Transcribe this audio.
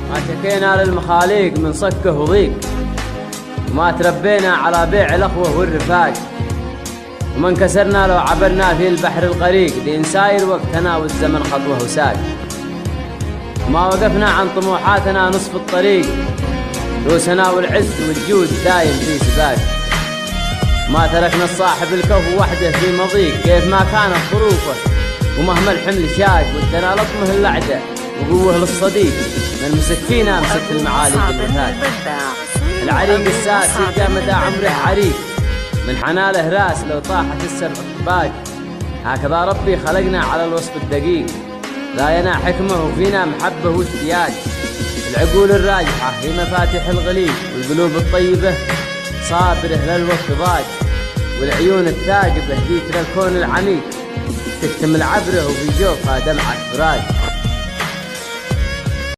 ما شكينا للمخاليق من صكه وضيق، وما تربينا على بيع الأخوة والرفاق، وما انكسرنا لو عبرنا في البحر الغريق، لين ساير وقتنا والزمن خطوه وساق. وما وقفنا عن طموحاتنا نصف الطريق، روسنا والعز والجود دايم في سباق. ما تركنا الصاحب الكف وحده في مضيق، كيف ما كانت ظروفه ومهما الحمل شاق، ودنا لطمه الأعداء وقوه للصديق، من مسك فينا مسك في المعالي بالوثاق. العريق الساسي جامد عمره عريق، من حناله راس لو طاحت السبع طباق. هكذا ربي خلقنا على الوصف الدقيق، لاينا حكمه وفينا محبه واشتياق. العقول الراجحة هي مفاتيح الغليل، والقلوب الطيبة صابره للوقت ضاق، والعيون الثاقبة ذيك للكون العميق، تكتم العبره وفي جوفها دمعة فراق.